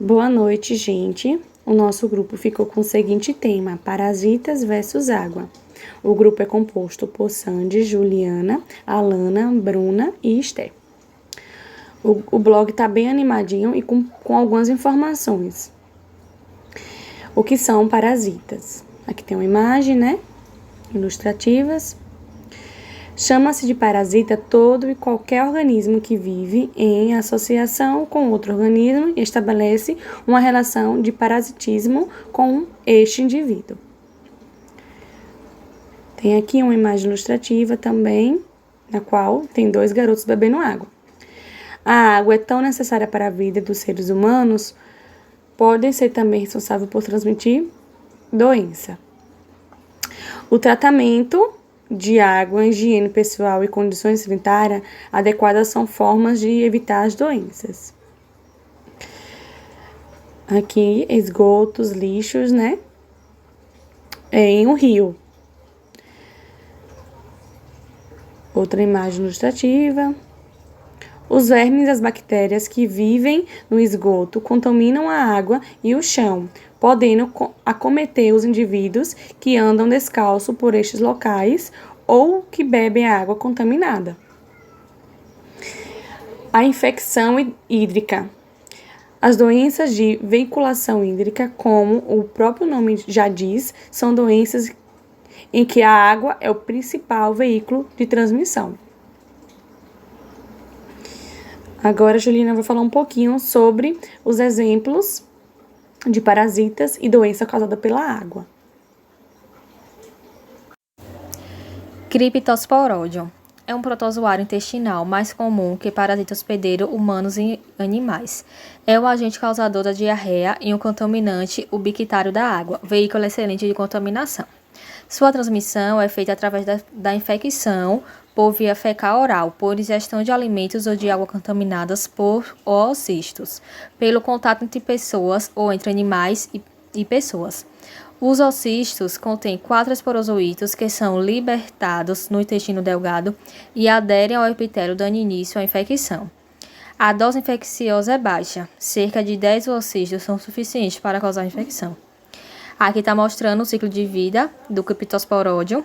Boa noite, gente. O nosso grupo ficou com o seguinte tema: Parasitas versus Água. O grupo é composto por Sandy, Juliana, Alana, Bruna e Esther. O blog tá bem animadinho e com algumas informações. O que são parasitas? Aqui tem uma imagem, né? Ilustrativas. Chama-se de parasita todo e qualquer organismo que vive em associação com outro organismo e estabelece uma relação de parasitismo com este indivíduo. Tem aqui uma imagem ilustrativa também, na qual tem 2 garotos bebendo água. A água é tão necessária para a vida dos seres humanos, podem ser também responsáveis por transmitir doença. O tratamento de água, higiene pessoal e condições sanitárias adequadas são formas de evitar as doenças. Aqui, esgotos, lixos, né? Em um rio. Outra imagem ilustrativa. Os vermes e as bactérias que vivem no esgoto contaminam a água e o chão, podendo acometer os indivíduos que andam descalço por estes locais ou que bebem água contaminada. A infecção hídrica. As doenças de veiculação hídrica, como o próprio nome já diz, são doenças em que a água é o principal veículo de transmissão. Agora a Juliana vai falar um pouquinho sobre os exemplos de parasitas e doença causada pela água. Criptosporódio é um protozoário intestinal mais comum que parasita hospedeiro humanos e animais. É o agente causador da diarreia e um contaminante ubiquitário da água, veículo excelente de contaminação. Sua transmissão é feita através da infecção por via fecal-oral, por ingestão de alimentos ou de água contaminadas por oocistos, pelo contato entre pessoas ou entre animais e pessoas. Os oocistos contêm 4 esporozoítos que são libertados no intestino delgado e aderem ao epitélio dando início à infecção. A dose infecciosa é baixa, cerca de 10 oocistos são suficientes para causar a infecção. Aqui está mostrando o ciclo de vida do criptosporódio.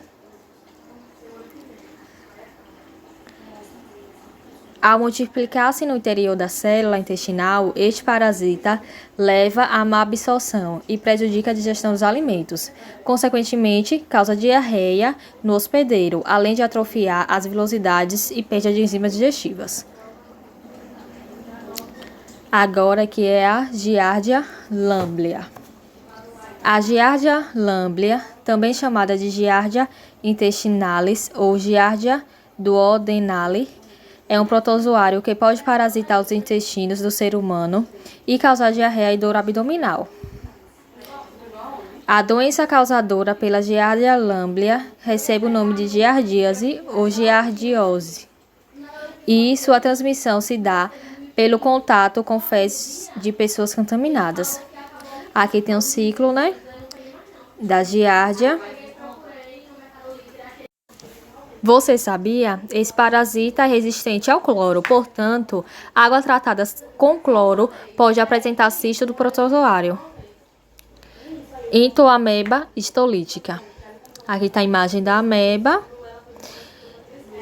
Ao multiplicar-se no interior da célula intestinal, este parasita leva à má absorção e prejudica a digestão dos alimentos. Consequentemente, causa diarreia no hospedeiro, além de atrofiar as vilosidades e perda de enzimas digestivas. Agora que é a Giardia lamblia. A Giardia lamblia, também chamada de Giardia intestinalis ou Giardia duodenale, é um protozoário que pode parasitar os intestinos do ser humano e causar diarreia e dor abdominal. A doença causadora pela Giardia lamblia recebe o nome de giardíase ou giardiose, e sua transmissão se dá pelo contato com fezes de pessoas contaminadas. Aqui tem um ciclo, né, da giardia. Você sabia? Esse parasita é resistente ao cloro, portanto, água tratada com cloro pode apresentar cisto do protozoário. Entoameba histolítica. Aqui está a imagem da ameba.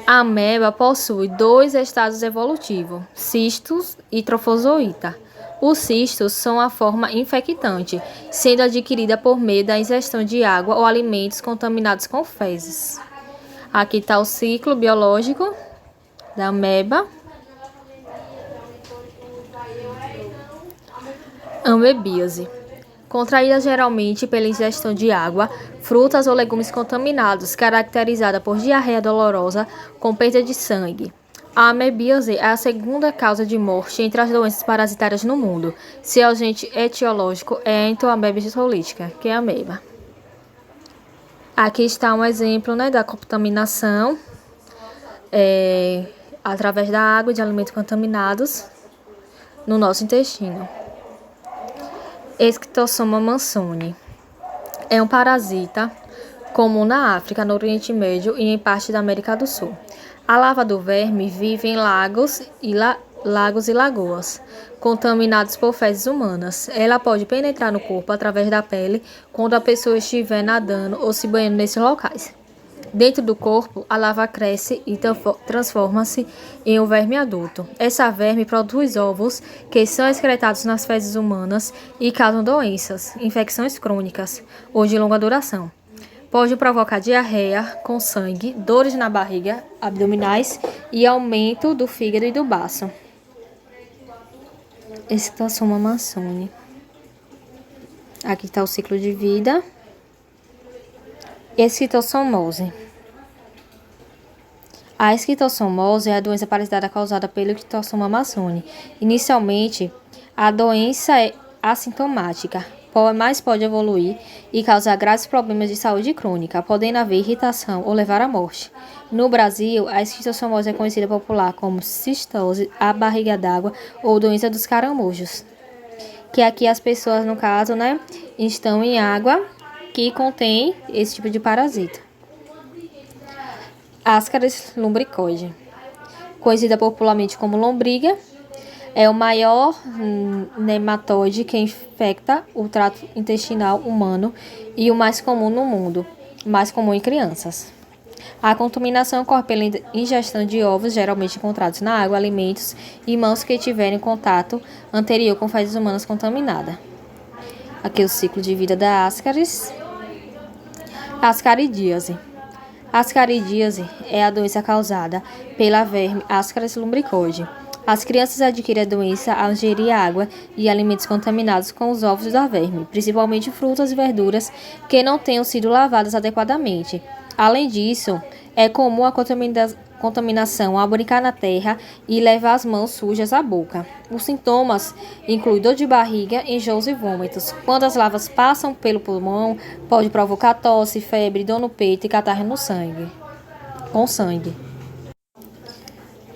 A ameba possui 2 estados evolutivos, cistos e trofozoíta. Os cistos são a forma infectante, sendo adquirida por meio da ingestão de água ou alimentos contaminados com fezes. Aqui está o ciclo biológico da ameba. Amebíase. Contraída geralmente pela ingestão de água, frutas ou legumes contaminados, caracterizada por diarreia dolorosa com perda de sangue. A amebíase é a segunda causa de morte entre as doenças parasitárias no mundo. Seu agente etiológico é a Entoameba histolítica, que é a ameba. Aqui está um exemplo, né, da contaminação através da água e de alimentos contaminados no nosso intestino. Esquistossoma mansoni é um parasita comum na África, no Oriente Médio e em parte da América do Sul. A larva do verme vive em lagos lagos e lagoas, contaminados por fezes humanas. Ela pode penetrar no corpo através da pele quando a pessoa estiver nadando ou se banhando nesses locais. Dentro do corpo, a larva cresce e transforma-se em um verme adulto. Essa verme produz ovos que são excretados nas fezes humanas e causam doenças, infecções crônicas ou de longa duração. Pode provocar diarreia com sangue, dores na barriga, abdominais e aumento do fígado e do baço. Esquistossoma mansoni. Aqui está o ciclo de vida. Esquistossomose. A esquistossomose é a doença parasitária causada pelo Esquistossoma mansoni. Inicialmente, a doença é assintomática, mas pode evoluir e causar graves problemas de saúde crônica, podendo haver irritação ou levar à morte. No Brasil, a esquistossomose é conhecida popular como cistose, a barriga d'água ou doença dos caramujos. Que aqui as pessoas, no caso, estão em água que contém esse tipo de parasita. Ascaris lumbricoide, conhecida popularmente como lombriga, é o maior nematóide que infecta o trato intestinal humano e o mais comum no mundo, mais comum em crianças. A contaminação ocorre pela ingestão de ovos, geralmente encontrados na água, alimentos e mãos que tiverem contato anterior com fezes humanas contaminadas. Aqui é o ciclo de vida da Ascaris. Ascaridíase. Ascaridíase é a doença causada pela verme Ascaris lumbricoide. As crianças adquirem a doença ao ingerir água e alimentos contaminados com os ovos da verme, principalmente frutas e verduras que não tenham sido lavadas adequadamente. Além disso, é comum a contaminação ao brincar na terra e levar as mãos sujas à boca. Os sintomas incluem dor de barriga, enjoos e vômitos. Quando as larvas passam pelo pulmão, pode provocar tosse, febre, dor no peito e catarro no sangue. Com sangue.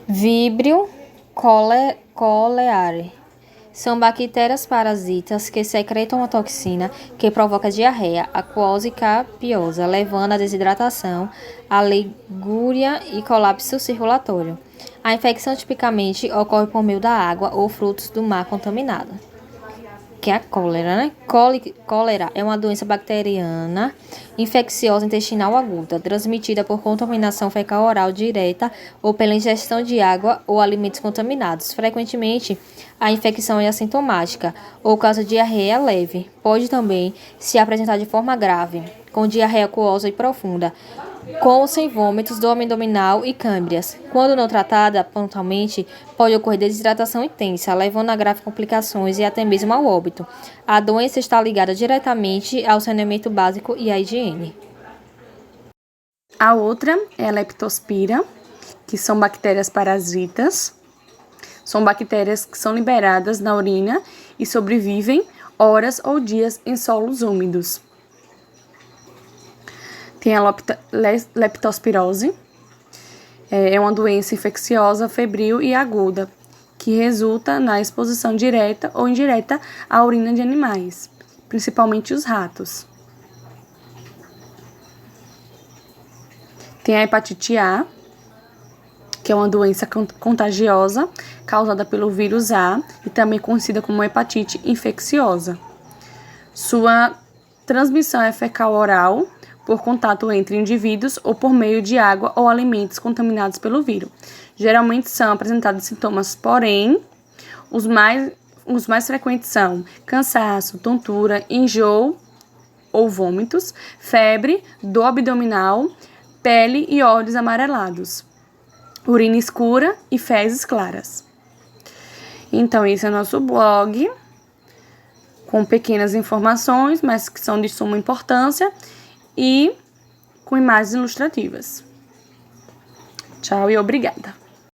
Vibrio coleare. São bactérias parasitas que secretam uma toxina que provoca diarreia, aquosa e capiosa, levando à desidratação, alegúria e colapso circulatório. A infecção tipicamente ocorre por meio da água ou frutos do mar contaminado. Que é a cólera, Cólera é uma doença bacteriana infecciosa intestinal aguda, transmitida por contaminação fecal-oral direta ou pela ingestão de água ou alimentos contaminados. Frequentemente, a infecção é assintomática ou causa diarreia leve. Pode também se apresentar de forma grave, com diarreia aquosa e profunda, com ou sem vômitos, dor abdominal e câimbras. Quando não tratada pontualmente, pode ocorrer desidratação intensa, levando a graves complicações e até mesmo ao óbito. A doença está ligada diretamente ao saneamento básico e à higiene. A outra é a leptospira, que são bactérias parasitas. São bactérias que são liberadas na urina e sobrevivem horas ou dias em solos úmidos. Tem a leptospirose, é uma doença infecciosa, febril e aguda, que resulta na exposição direta ou indireta à urina de animais, principalmente os ratos. Tem a hepatite A, que é uma doença contagiosa causada pelo vírus A e também conhecida como hepatite infecciosa. Sua transmissão é fecal-oral, por contato entre indivíduos ou por meio de água ou alimentos contaminados pelo vírus. Geralmente são apresentados sintomas, porém, os mais frequentes são cansaço, tontura, enjoo ou vômitos, febre, dor abdominal, pele e olhos amarelados, urina escura e fezes claras. Então, esse é o nosso blog, com pequenas informações, mas que são de suma importância, e com imagens ilustrativas. Tchau e obrigada!